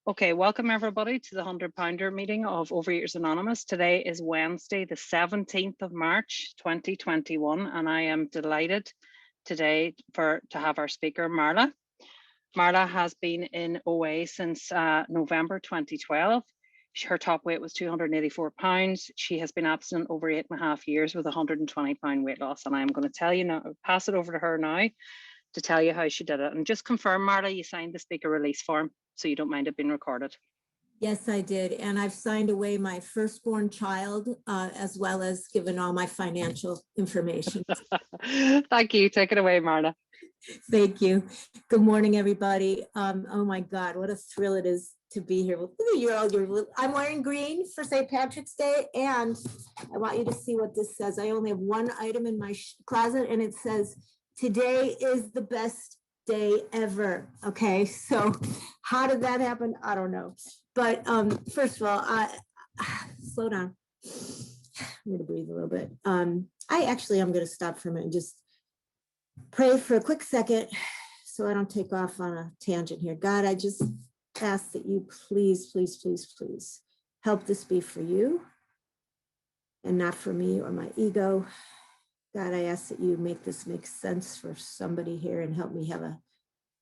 Okay, welcome everybody to the 100-pounder meeting of Overeaters Anonymous. Today is Wednesday, the 17th of March, 2021, and I am delighted today to have our speaker, Marla. Marla has been in OA since November 2012. Her top weight was 284 pounds. She has been abstinent over 8.5 years with 120-pound weight loss. And I'm going to tell you now, pass it over to her now to tell you how she did it. And just confirm, Marla, you signed the speaker release form, so you don't mind it being recorded. Yes, I did. And I've signed away my firstborn child, as well as given all my financial information. Thank you. Take it away, Marla. Thank you. Good morning, everybody. Oh my God, what a thrill it is to be here. I'm wearing green for St. Patrick's Day, and I want you to see what this says. I only have one item in my closet, and it says, "Today is the best day ever." Okay, so how did that happen? I don't know. But first of all, slow down. I'm gonna breathe a little bit. I'm gonna stop for a minute and just pray for a quick second so I don't take off on a tangent here. God, I just ask that you please, please, please, please help this be for you and not for me or my ego. God, I ask that you make this make sense for somebody here and help me have a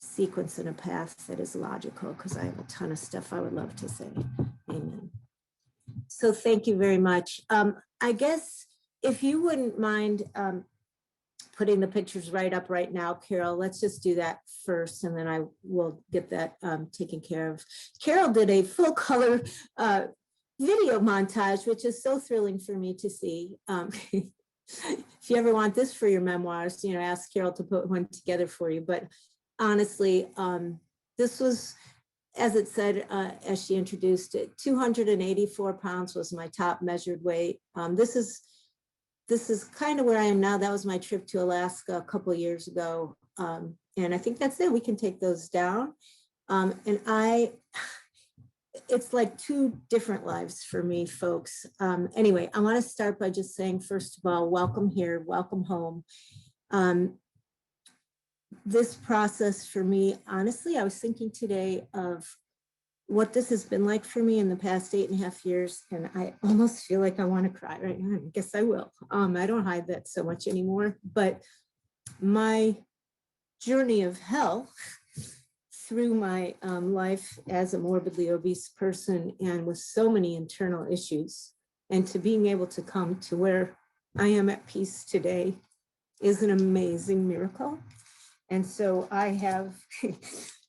sequence and a path that is logical, because I have a ton of stuff I would love to say. Amen. So thank you very much. I guess if you wouldn't mind putting the pictures right up right now, Carol, let's just do that first, and then I will get that taken care of. Carol did a full color video montage, which is so thrilling for me to see. If you ever want this for your memoirs, ask Carol to put one together for you. But honestly, this was, as it said, as she introduced it, 284 pounds was my top measured weight. This is kind of where I am now. That was my trip to Alaska a couple of years ago. And I think that's it. We can take those down. It's like two different lives for me, folks. Anyway, I want to start by just saying, first of all, welcome here, welcome home. This process for me, honestly, I was thinking today of what this has been like for me in the past 8.5 years, and I almost feel like I want to cry right now. I guess I will. I don't hide that so much anymore, but my journey of hell through my life as a morbidly obese person and with so many internal issues, and to being able to come to where I am at peace today is an amazing miracle. And so I have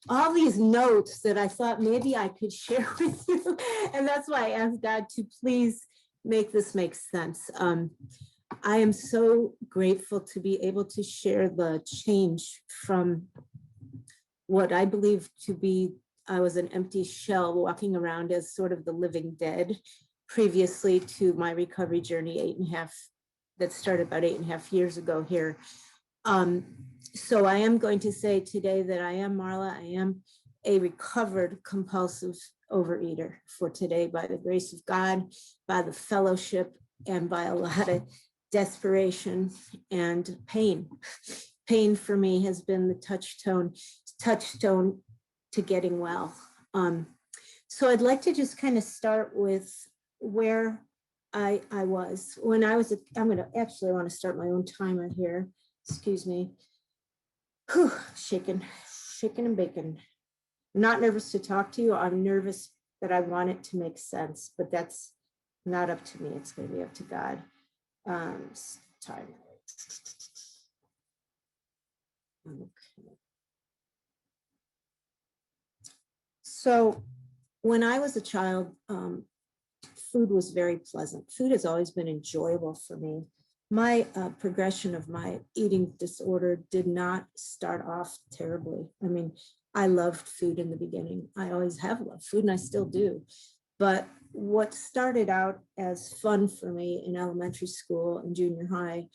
all these notes that I thought maybe I could share with you. And that's why I asked God to please make this make sense. I am so grateful to be able to share the change from what I believe to be, I was an empty shell walking around as sort of the living dead previously to my recovery journey, that started about 8.5 years ago here. So I am going to say today that I am Marla. I am a recovered compulsive overeater for today, by the grace of God, by the fellowship, and by a lot of desperation and pain. Pain for me has been the touchstone to getting well. So I'd like to just kind of start with where I was when I was. I want to start my own timer here. Excuse me. Whew, shaking and baking. I'm not nervous to talk to you. I'm nervous that I want it to make sense, but that's not up to me. It's going to be up to God. Time. Okay. So when I was a child, food was very pleasant. Food has always been enjoyable for me. My progression of my eating disorder did not start off terribly. I mean, I loved food in the beginning. I always have loved food, and I still do. But what started out as fun for me in elementary school and junior high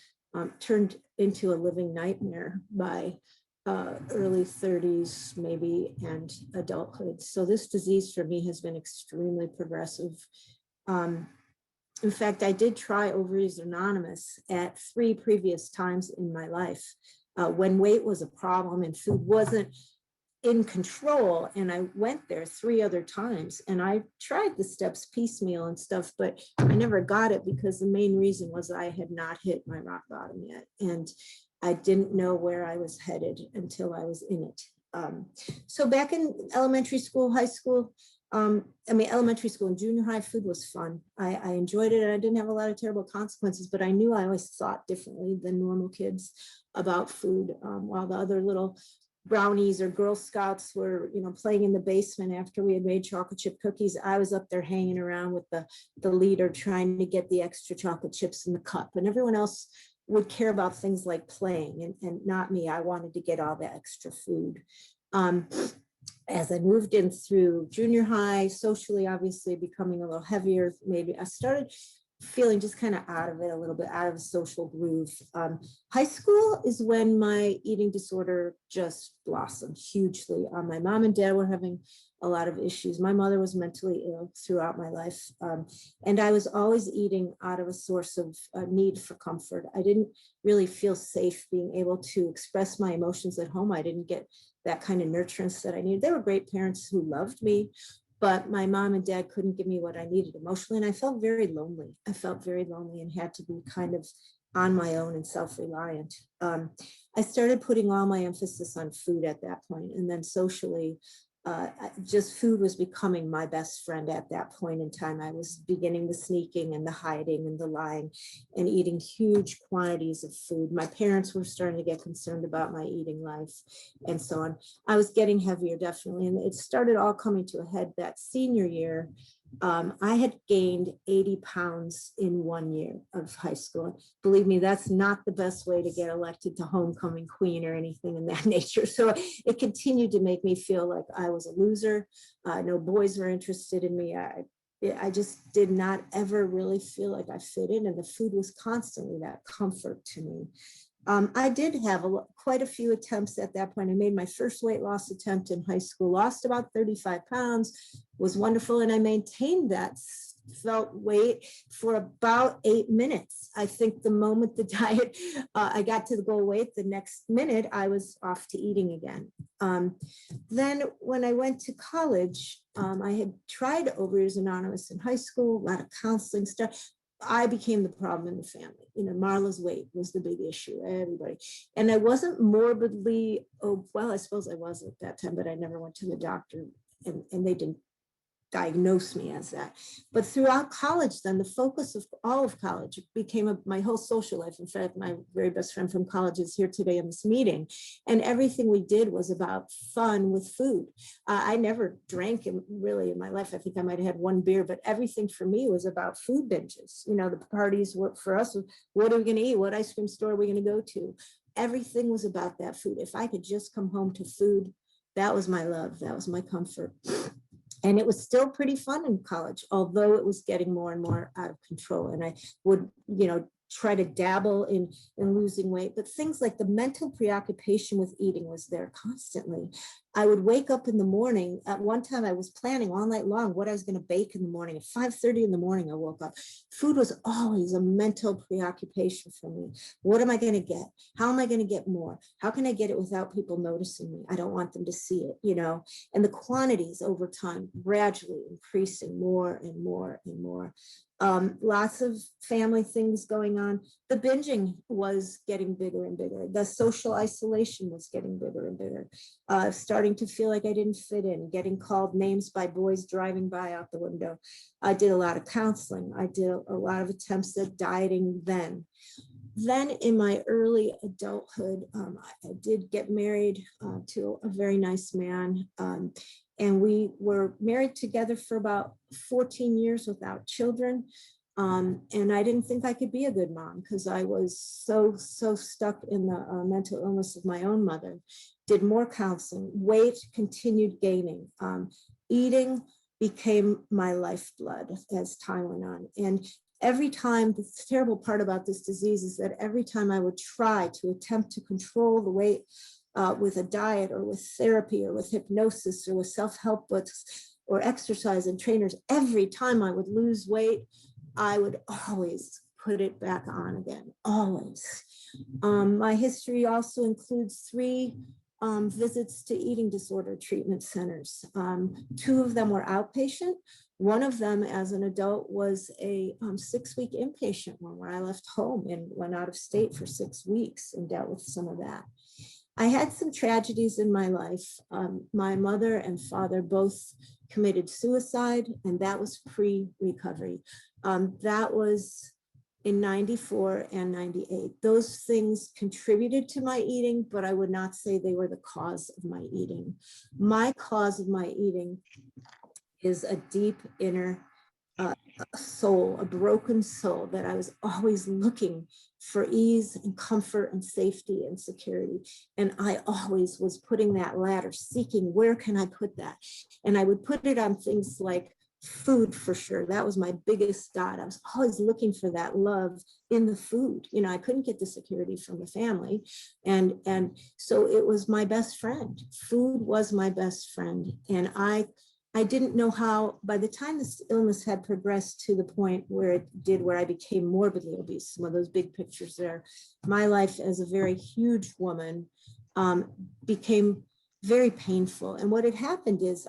turned into a living nightmare by early 30s, maybe, and adulthood. So this disease for me has been extremely progressive. In fact, I did try Overeaters Anonymous at 3 previous times in my life when weight was a problem and food wasn't. in control. And I went there 3 other times and I tried the steps piecemeal and stuff, but I never got it because the main reason was I had not hit my rock bottom yet. And I didn't know where I was headed until I was in it. So back in elementary school, high school, elementary school and junior high, food was fun. I enjoyed it and I didn't have a lot of terrible consequences, but I knew I always thought differently than normal kids about food, while the other little brownies or Girl Scouts were, playing in the basement after we had made chocolate chip cookies. I was up there hanging around with the leader trying to get the extra chocolate chips in the cup, and everyone else would care about things like playing and not me. I wanted to get all the extra food. As I moved in through junior high, socially, obviously becoming a little heavier, maybe I started feeling just kind of out of it a little bit, out of the social groove. High school is when my eating disorder just blossomed hugely. My mom and dad were having a lot of issues. My mother was mentally ill throughout my life. And I was always eating out of a source of need for comfort. I didn't really feel safe being able to express my emotions at home. I didn't get that kind of nurturance that I needed. They were great parents who loved me, but my mom and dad couldn't give me what I needed emotionally. And I felt very lonely. I felt very lonely and had to be kind of on my own and self-reliant. I started putting all my emphasis on food at that point. And then socially, just food was becoming my best friend at that point in time. I was beginning the sneaking and the hiding and the lying and eating huge quantities of food. My parents were starting to get concerned about my eating life and so on. I was getting heavier, definitely. And it started all coming to a head that senior year. I had gained 80 pounds in 1 year of high school. Believe me, that's not the best way to get elected to homecoming queen or anything in that nature. So it continued to make me feel like I was a loser. No boys were interested in me. I just did not ever really feel like I fit in, and the food was constantly that comfort to me. I did have quite a few attempts at that point. I made my first weight loss attempt in high school, lost about 35 pounds, was wonderful. And I maintained that felt weight for about 8 minutes. I think the moment the diet, I got to the goal weight, the next minute I was off to eating again. Then when I went to college, I had tried Overeaters Anonymous in high school, a lot of counseling stuff. I became the problem in the family. MARLA's weight was the big issue, everybody. And I wasn't morbidly, well, I suppose I was at that time, but I never went to the doctor and they didn't diagnose me as that. But throughout college, then the focus of all of college became my whole social life. In fact, my very best friend from college is here today in this meeting. And everything we did was about fun with food. I never drank really in my life. I think I might have had 1 beer, but everything for me was about food binges. The parties were for us, what are we going to eat? What ice cream store are we going to go to? Everything was about that food. If I could just come home to food, that was my love. That was my comfort. And it was still pretty fun in college, although it was getting more and more out of control. And I would, try to dabble in losing weight, but things like the mental preoccupation with eating was there constantly. I would wake up in the morning. At one time I was planning all night long what I was going to bake in the morning. At 5:30 in the morning, I woke up. Food was always a mental preoccupation for me. What am I going to get? How am I going to get more? How can I get it without people noticing me? I don't want them to see it, and the quantities over time gradually increasing more and more and more. Lots of family things going on. The binging was getting bigger and bigger. The social isolation was getting bigger and bigger. Starting to feel like I didn't fit in, getting called names by boys driving by out the window. I did a lot of counseling. I did a lot of attempts at dieting then. Then in my early adulthood, I did get married to a very nice man. And we were married together for about 14 years without children. And I didn't think I could be a good mom because I was so stuck in the mental illness of my own mother. Did more counseling, weight continued gaining. Eating became my lifeblood as time went on. And every time, the terrible part about this disease is that every time I would try to attempt to control the weight with a diet or with therapy or with hypnosis or with self-help books or exercise and trainers, every time I would lose weight, I would always put it back on again, always. My history also includes 3 visits to eating disorder treatment centers. 2 of them were outpatient. One of them as an adult was a 6-week inpatient one where I left home and went out of state for 6 weeks and dealt with some of that. I had some tragedies in my life. My mother and father both committed suicide, and that was pre-recovery. That was in 94 and 98. Those things contributed to my eating, but I would not say they were the cause of my eating. My cause of my eating is a deep inner soul, a broken soul that I was always looking for ease and comfort and safety and security. And I always was putting that ladder, seeking where can I put that? And I would put it on things like food for sure. That was my biggest dot. I was always looking for that love in the food. You know, I couldn't get the security from the family. And so it was my best friend. Food was my best friend. And I didn't know how, by the time this illness had progressed to the point where it did, where I became morbidly obese, some of those big pictures there, my life as a very huge woman became very painful. And what had happened is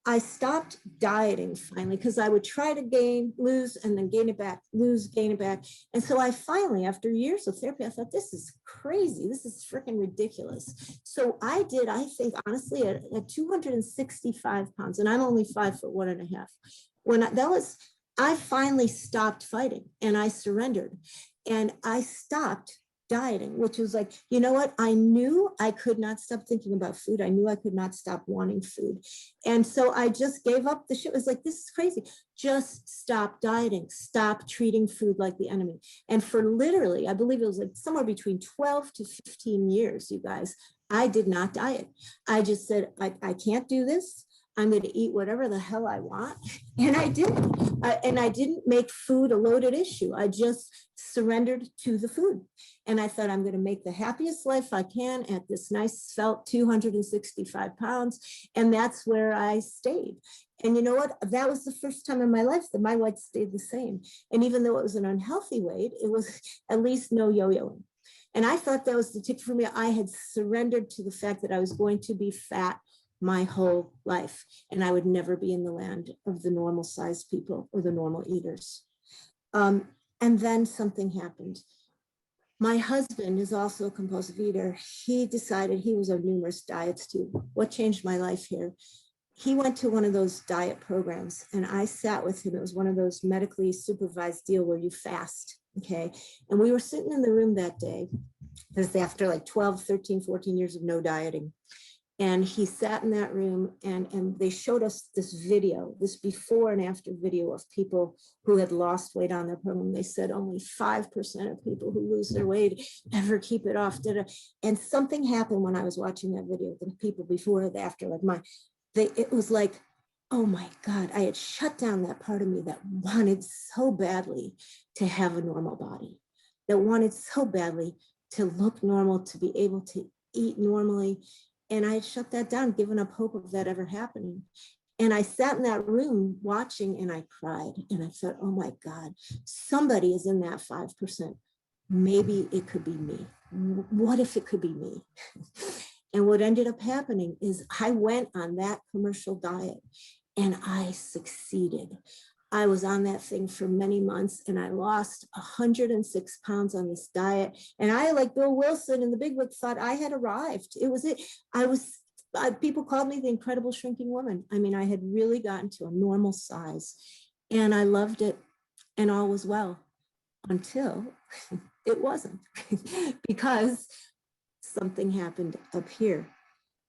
I stopped dieting finally, because I would try to lose, and then gain it back, lose, gain it back. And so I finally, after years of therapy, I thought, this is crazy. This is freaking ridiculous. So I think, honestly, at 265 pounds, and I'm only 5'1.5". I finally stopped fighting and I surrendered and I stopped dieting, which was like, you know what? I knew I could not stop thinking about food. I knew I could not stop wanting food. And so I just gave up the shit. It was like, this is crazy. Just stop dieting. Stop treating food like the enemy. And for literally, I believe it was like somewhere between 12 to 15 years, you guys, I did not diet. I just said, I can't do this. I'm going to eat whatever the hell I want. And I didn't. And I didn't make food a loaded issue. I just surrendered to the food. And I thought, I'm going to make the happiest life I can at this nice felt 265 pounds. And that's where I stayed. And you know what? That was the first time in my life that my weight stayed the same. And even though it was an unhealthy weight, it was at least no yo-yoing. And I thought that was the ticket for me. I had surrendered to the fact that I was going to be fat my whole life, and I would never be in the land of the normal sized people or the normal eaters. And then something happened. My husband is also a compulsive eater. He decided, he was on numerous diets too. What changed my life here? He went to one of those diet programs and I sat with him. It was one of those medically supervised deal where you fast, okay? And we were sitting in the room that day, because after like 12, 13, 14 years of no dieting. And he sat in that room and they showed us this video, this before and after video of people who had lost weight on their program. They said only 5% of people who lose their weight ever keep it off. And something happened when I was watching that video, the people before and after, like it was like, oh my God, I had shut down that part of me that wanted so badly to have a normal body, that wanted so badly to look normal, to be able to eat normally. And I had shut that down, given up hope of that ever happening. And I sat in that room watching and I cried. And I thought, oh my God, somebody is in that 5%. Maybe it could be me. What if it could be me? And what ended up happening is I went on that commercial diet and I succeeded. I was on that thing for many months and I lost 106 pounds on this diet. And I, like Bill Wilson in The Big Book, thought I had arrived. It was it. People called me the incredible shrinking woman. I mean, I had really gotten to a normal size and I loved it and all was well until it wasn't because something happened up here.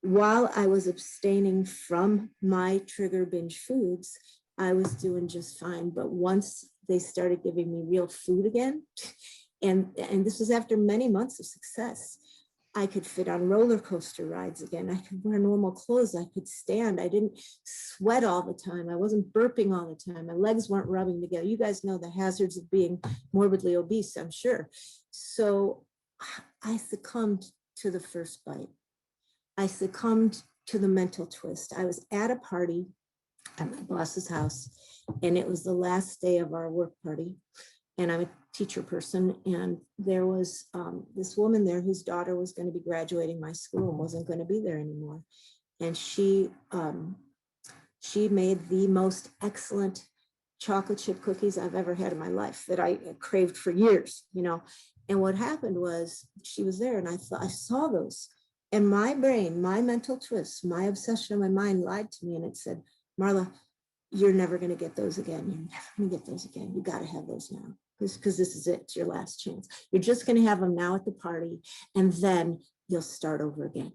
While I was abstaining from my trigger binge foods, I was doing just fine. But once they started giving me real food again, and this was after many months of success, I could fit on roller coaster rides again. I could wear normal clothes. I could stand. I didn't sweat all the time. I wasn't burping all the time. My legs weren't rubbing together. You guys know the hazards of being morbidly obese, I'm sure. So I succumbed to the first bite. I succumbed to the mental twist. I was at a party at my boss's house, and it was the last day of our work party. and I'm a teacher person. And there was this woman there whose daughter was going to be graduating my school and wasn't going to be there anymore. And she made the most excellent chocolate chip cookies I've ever had in my life that I craved for years, you know. And what happened was she was there and I thought I saw those, and my brain, my mental twist, my obsession of my mind lied to me, and it said, Marla, you're never going to get those again. You're never going to get those again. You got to have those now, because this is it. It's your last chance. You're just going to have them now at the party, and then you'll start over again.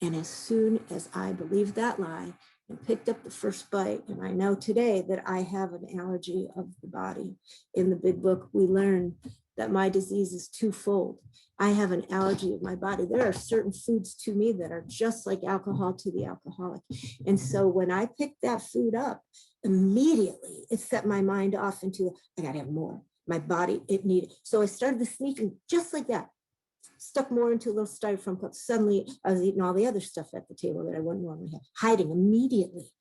And as soon as I believed that lie and picked up the first bite, and I know today that I have an allergy of the body. In the big book, we learn that my disease is twofold. I have an allergy of my body. There are certain foods to me that are just like alcohol to the alcoholic. And so when I picked that food up, immediately it set my mind off into, I gotta have more. My body, it needed. So I started the sneaking just like that. Stuck more into a little styrofoam cup. Suddenly I was eating all the other stuff at the table that I wouldn't normally have, hiding immediately.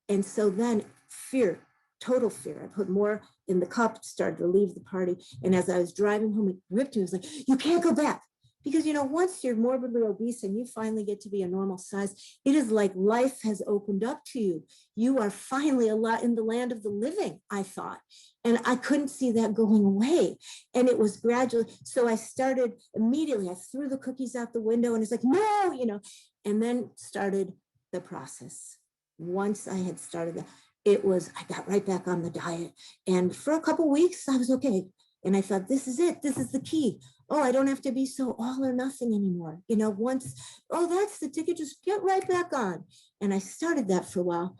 And so then fear, total fear. I put more in the cup, started to leave the party. And as I was driving home, it gripped me. It was like, you can't go back. Because, you know, once you're morbidly obese and you finally get to be a normal size, it is like life has opened up to you. You are finally a lot in the land of the living, I thought. And I couldn't see that going away. And it was gradually. So I started immediately, I threw the cookies out the window and it's like, no, you know, and then started the process. Once I had started that, I got right back on the diet. And for a couple of weeks, I was okay. And I thought, this is it. This is the key. Oh, I don't have to be so all or nothing anymore. You know, once, oh, that's the ticket, just get right back on. And I started that for a while,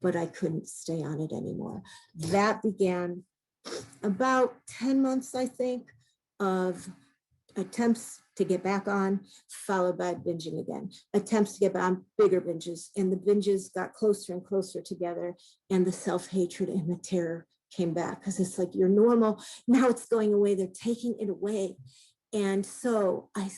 but I couldn't stay on it anymore. That began about 10 months, I think, of attempts to get back on, followed by binging again. Attempts to get back on, bigger binges. And the binges got closer and closer together. And the self-hatred and the terror came back, because it's like, you're normal. Now it's going away. They're taking it away. And so I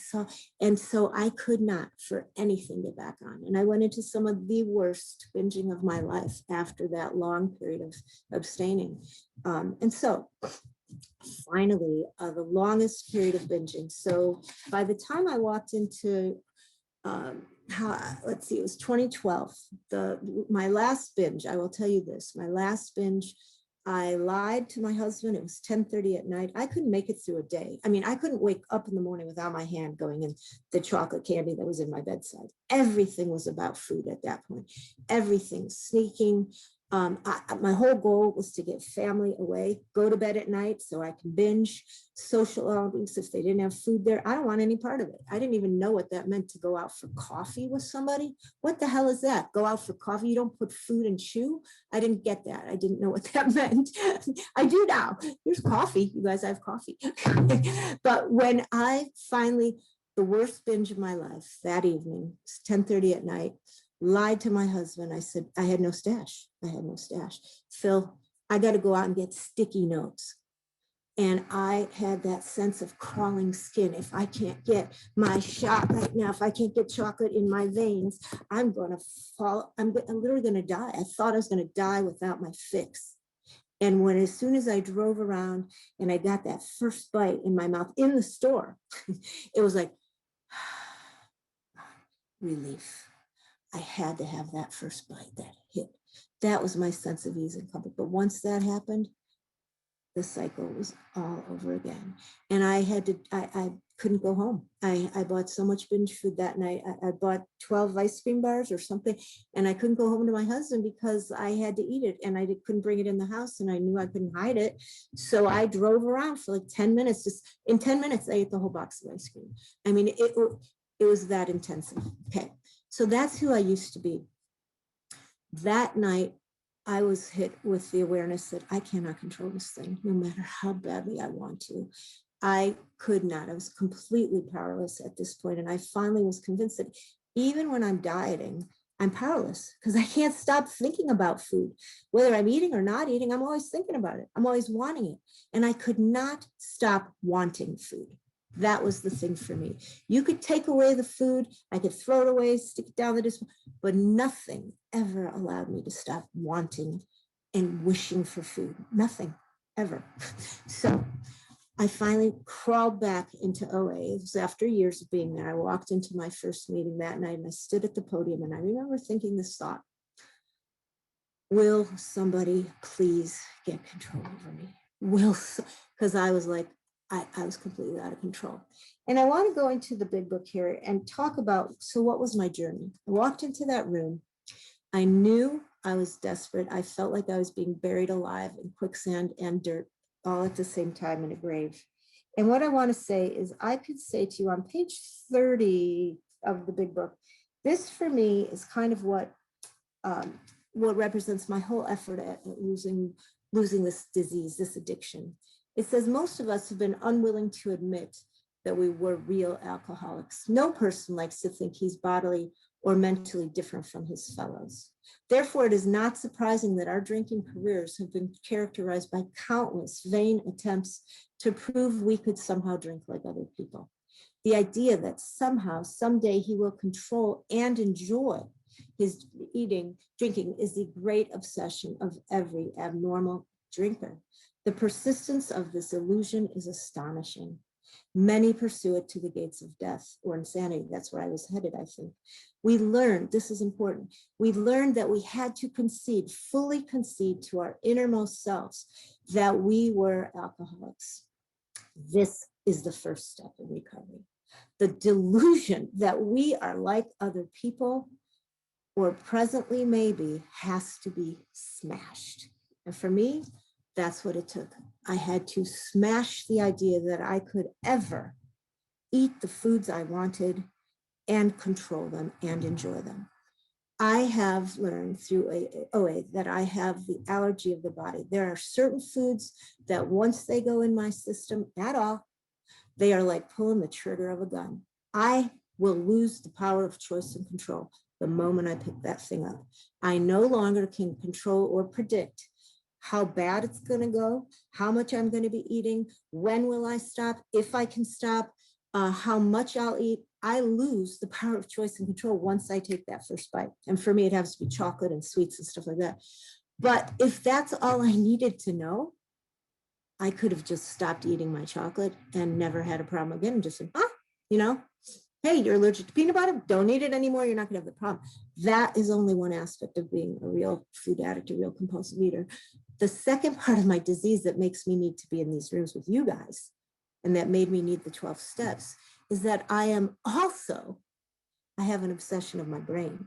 could not for anything get back on. And I went into some of the worst binging of my life after that long period of abstaining. And so finally, the longest period of binging. So by the time I walked into, let's see, it was 2012. My last binge, I will tell you this, my last binge, I lied to my husband. It was 10:30 at night. I couldn't make it through a day. I mean, I couldn't wake up in the morning without my hand going in the chocolate candy that was in my bedside. Everything was about food at that point. Everything, sneaking. My whole goal was to get family away, go to bed at night so I can binge, social outings if they didn't have food there. I don't want any part of it. I didn't even know what that meant, to go out for coffee with somebody. What the hell is that? Go out for coffee? You don't put food and chew? I didn't get that. I didn't know what that meant. I do now. Here's coffee. You guys have coffee. But when I finally, the worst binge of my life that evening, it's 10:30 at night, lied to my husband. I said, I had no stash. I had no stash. Phil, I got to go out and get sticky notes. And I had that sense of crawling skin. If I can't get my shot right now, if I can't get chocolate in my veins, I'm going to fall. I'm literally going to die. I thought I was going to die without my fix. And as soon as I drove around and I got that first bite in my mouth in the store, it was like relief. I had to have that first bite, that hit. That was my sense of ease and comfort. But once that happened, the cycle was all over again. And I couldn't go home. I bought so much binge food that night. I bought 12 ice cream bars or something, and I couldn't go home to my husband because I had to eat it, and I couldn't bring it in the house, and I knew I couldn't hide it. So I drove around for like 10 minutes. Just in 10 minutes, I ate the whole box of ice cream. I mean, it was that intensive. Okay. So that's who I used to be. That night, I was hit with the awareness that I cannot control this thing, no matter how badly I want to. I could not. I was completely powerless at this point. And I finally was convinced that even when I'm dieting, I'm powerless because I can't stop thinking about food. Whether I'm eating or not eating, I'm always thinking about it. I'm always wanting it. And I could not stop wanting food. That was the thing for me. You could take away the food, I could throw it away, stick it down the display, but nothing ever allowed me to stop wanting and wishing for food. Nothing. ever. So I finally crawled back into OA. It was after years of being there. I walked into my first meeting that night and I stood at the podium and I remember thinking this thought: will somebody please get control over me? Because I was like, I was completely out of control. And I want to go into the big book here and talk about, so what was my journey? I walked into that room. I knew I was desperate. I felt like I was being buried alive in quicksand and dirt all at the same time in a grave. And what I want to say is, I could say to you on page 30 of the big book, this for me is kind of what represents my whole effort at losing this disease, this addiction. It says most of us have been unwilling to admit that we were real alcoholics. No person likes to think he's bodily or mentally different from his fellows. Therefore, it is not surprising that our drinking careers have been characterized by countless vain attempts to prove we could somehow drink like other people. The idea that somehow, someday he will control and enjoy his drinking is the great obsession of every abnormal drinker. The persistence of this illusion is astonishing. Many pursue it to the gates of death or insanity. That's where I was headed, I think. We learned, this is important, we learned that we had to fully concede to our innermost selves that we were alcoholics. This is the first step in recovery. The delusion that we are like other people, or presently maybe, has to be smashed. And for me, that's what it took. I had to smash the idea that I could ever eat the foods I wanted and control them and enjoy them. I have learned through OA that I have the allergy of the body. There are certain foods that once they go in my system at all, they are like pulling the trigger of a gun. I will lose the power of choice and control the moment I pick that thing up. I no longer can control or predict how bad it's going to go, how much I'm going to be eating, when will I stop, if I can stop, how much I'll eat. I lose the power of choice and control once I take that first bite. And for me, it has to be chocolate and sweets and stuff like that. But if that's all I needed to know, I could have just stopped eating my chocolate and never had a problem again. And just said, hey, you're allergic to peanut butter, don't eat it anymore, you're not going to have the problem. That is only one aspect of being a real food addict, a real compulsive eater. The second part of my disease that makes me need to be in these rooms with you guys, and that made me need the 12 steps, is that I have an obsession of my brain,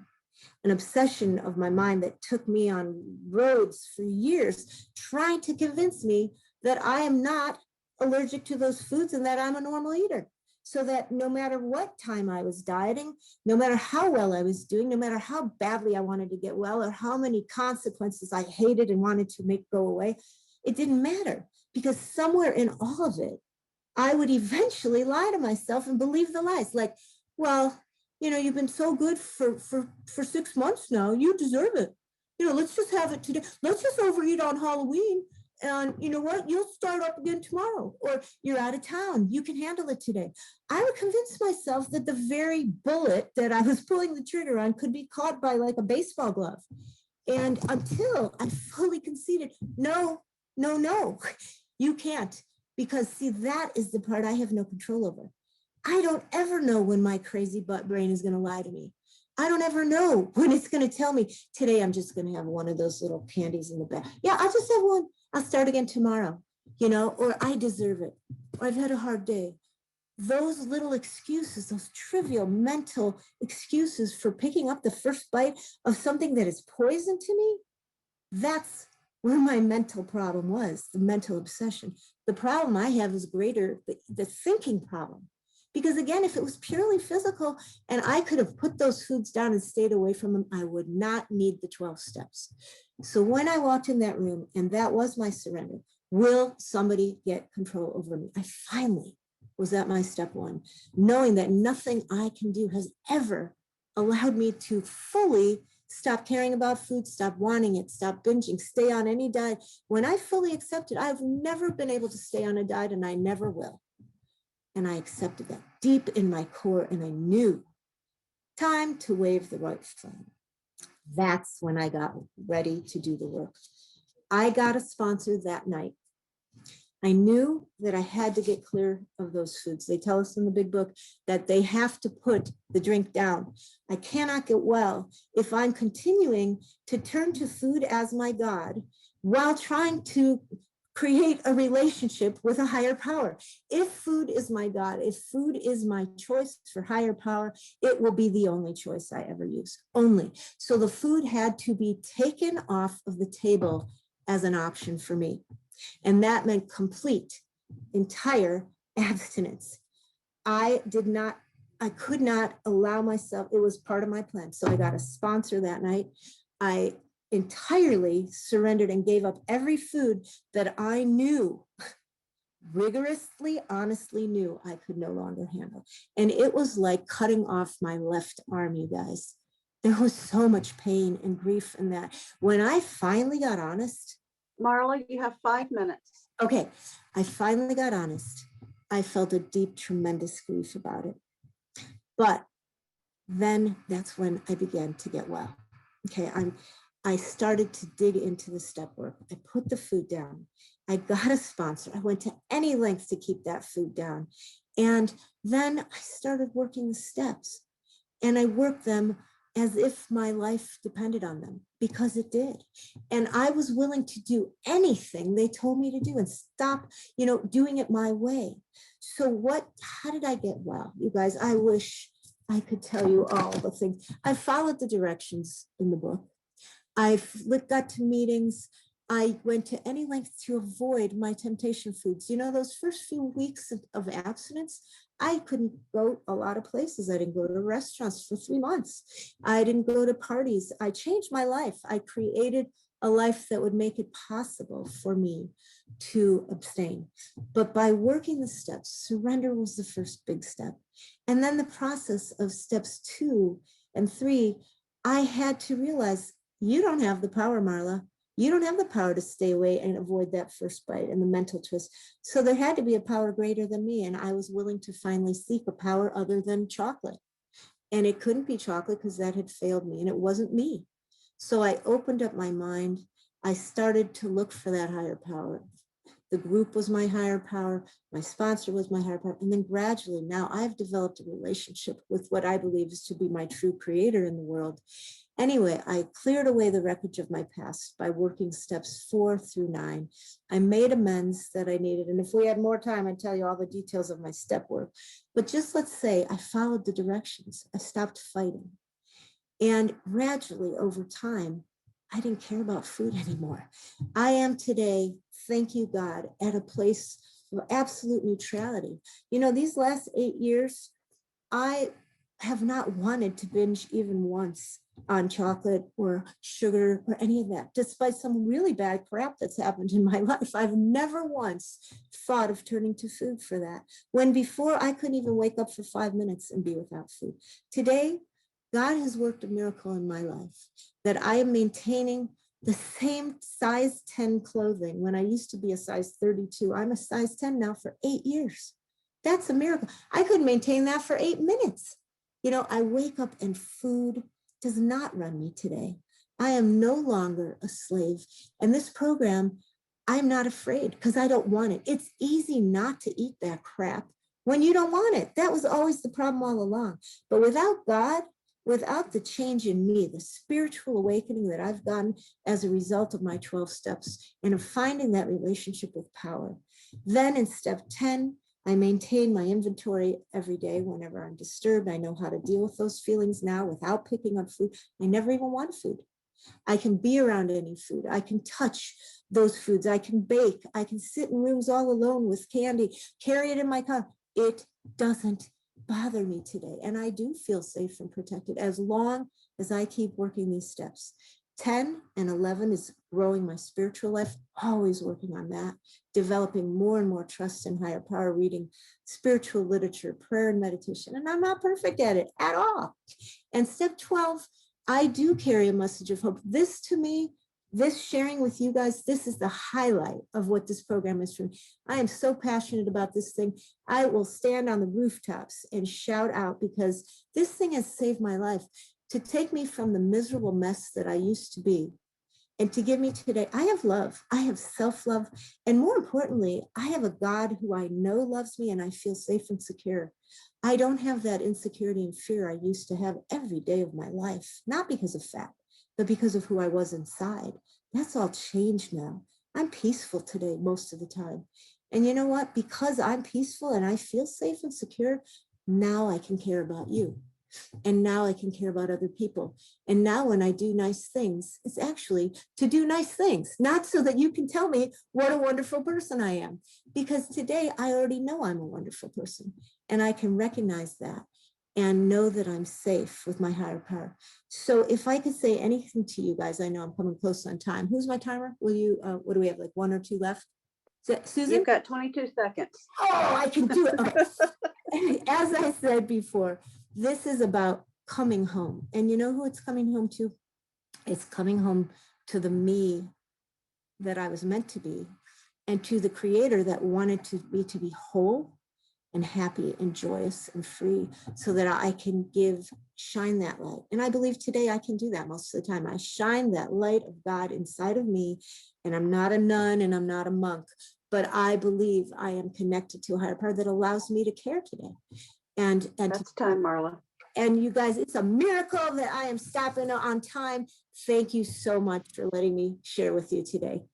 an obsession of my mind that took me on roads for years, trying to convince me that I am not allergic to those foods and that I'm a normal eater. So that no matter what time I was dieting, no matter how well I was doing, no matter how badly I wanted to get well, or how many consequences I hated and wanted to make go away, it didn't matter, because somewhere in all of it, I would eventually lie to myself and believe the lies. Like, well, you've been so good for 6 months now, you deserve it. Let's just have it today. Let's just overeat on Halloween. And you know what? You'll start up again tomorrow, or you're out of town. You can handle it today. I would convince myself that the very bullet that I was pulling the trigger on could be caught by like a baseball glove. And until I fully conceded, no, you can't. Because see, that is the part I have no control over. I don't ever know when my crazy butt brain is going to lie to me. I don't ever know when it's going to tell me, today I'm just going to have one of those little candies in the back. Yeah, I'll just have one. I'll start again tomorrow, or I deserve it, or I've had a hard day. Those little excuses, those trivial mental excuses for picking up the first bite of something that is poison to me, that's where my mental problem was, the mental obsession. The problem I have is greater, the thinking problem. Because again, if it was purely physical and I could have put those foods down and stayed away from them, I would not need the 12 steps. So when I walked in that room, and that was my surrender, will somebody get control over me? I finally was at my step one, knowing that nothing I can do has ever allowed me to fully stop caring about food, stop wanting it, stop binging, stay on any diet. When I fully accepted, I've never been able to stay on a diet, and I never will. And I accepted that deep in my core, and I knew time to wave the white flag. That's when I got ready to do the work. I got a sponsor that night I knew that I had to get clear of those foods. They tell us in the big book that they have to put the drink down. I cannot get well if I'm continuing to turn to food as my God while trying to create a relationship with a higher power. If food is my God, if food is my choice for higher power, it will be the only choice I ever use, only. So the food had to be taken off of the table as an option for me. And that meant complete, entire abstinence. I could not allow myself, it was part of my plan. So I got a sponsor that night. I entirely surrendered and gave up every food that I knew, rigorously, honestly knew I could no longer handle. And it was like cutting off my left arm, you guys. There was so much pain and grief in that. When I finally got honest, Marla, you have 5 minutes. okay, I finally got honest. I felt a deep, tremendous grief about it. But then that's when I began to get well. Okay, I started to dig into the step work. I put the food down. I got a sponsor. I went to any lengths to keep that food down. And then I started working the steps. And I worked them as if my life depended on them, because it did. And I was willing to do anything they told me to do and stop, doing it my way. So how did I get well? You guys, I wish I could tell you all the things. I followed the directions in the book. I got to meetings. I went to any length to avoid my temptation foods. Those first few weeks of abstinence, I couldn't go a lot of places. I didn't go to restaurants for 3 months. I didn't go to parties. I changed my life. I created a life that would make it possible for me to abstain. But by working the steps, surrender was the first big step. And then the process of steps 2 and 3, I had to realize, you don't have the power, Marla. You don't have the power to stay away and avoid that first bite and the mental twist. So there had to be a power greater than me. And I was willing to finally seek a power other than chocolate. And it couldn't be chocolate because that had failed me and it wasn't me. So I opened up my mind. I started to look for that higher power. The group was my higher power. My sponsor was my higher power. And then gradually now I've developed a relationship with what I believe is to be my true creator in the world. Anyway, I cleared away the wreckage of my past by working steps 4 through 9. I made amends that I needed. And if we had more time, I'd tell you all the details of my step work. But just let's say I followed the directions. I stopped fighting. And gradually over time, I didn't care about food anymore. I am today, thank you, God, at a place of absolute neutrality. These last 8 years, I have not wanted to binge even once on chocolate or sugar or any of that, despite some really bad crap that's happened in my life. I've never once thought of turning to food for that, when before I couldn't even wake up for 5 minutes and be without food. Today, God has worked a miracle in my life that I am maintaining the same size 10 clothing when I used to be a size 32. I'm a size 10 now for 8 years. That's a miracle. I couldn't maintain that for 8 minutes. I wake up and food does not run me today. I am no longer a slave. And this program, I'm not afraid because I don't want it. It's easy not to eat that crap when you don't want it. That was always the problem all along. But without God, without the change in me, the spiritual awakening that I've gotten as a result of my 12 steps and of finding that relationship with power, then in step 10, I maintain my inventory every day whenever I'm disturbed. I know how to deal with those feelings now without picking up food. I never even want food. I can be around any food. I can touch those foods. I can bake. I can sit in rooms all alone with candy, carry it in my car. It doesn't bother me today. And I do feel safe and protected as long as I keep working these steps. 10 and 11 is growing my spiritual life, always working on that, developing more and more trust in higher power, reading spiritual literature, prayer and meditation. And I'm not perfect at it at all. And step 12, I do carry a message of hope. This to me, this sharing with you guys, this is the highlight of what this program is for me. I am so passionate about this thing. I will stand on the rooftops and shout out because this thing has saved my life. To take me from the miserable mess that I used to be and to give me today. I have love, I have self-love, and more importantly, I have a God who I know loves me and I feel safe and secure. I don't have that insecurity and fear I used to have every day of my life, not because of fat, but because of who I was inside. That's all changed now. I'm peaceful today most of the time. And you know what? Because I'm peaceful and I feel safe and secure, now I can care about you. And now I can care about other people. And now when I do nice things, it's actually to do nice things, not so that you can tell me what a wonderful person I am. Because today I already know I'm a wonderful person and I can recognize that and know that I'm safe with my higher power. So if I could say anything to you guys, I know I'm coming close on time. Who's my timer? Will you, what do we have, like 1 or 2 left? Susan? You've got 22 seconds. Oh, I can do it. Okay. As I said before, this is about coming home. And you know who it's coming home to? It's coming home to the me that I was meant to be and to the creator that wanted me to be whole and happy and joyous and free so that I can shine that light. And I believe today I can do that most of the time. I shine that light of God inside of me, and I'm not a nun and I'm not a monk, but I believe I am connected to a higher power that allows me to care today. And That's time, Marla. And you guys, it's a miracle that I am stopping on time. Thank you so much for letting me share with you today.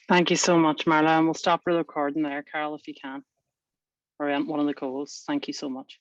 Thank you so much, Marla. And we'll stop the recording there, Carol, if you can, or one of the co-hosts. Thank you so much.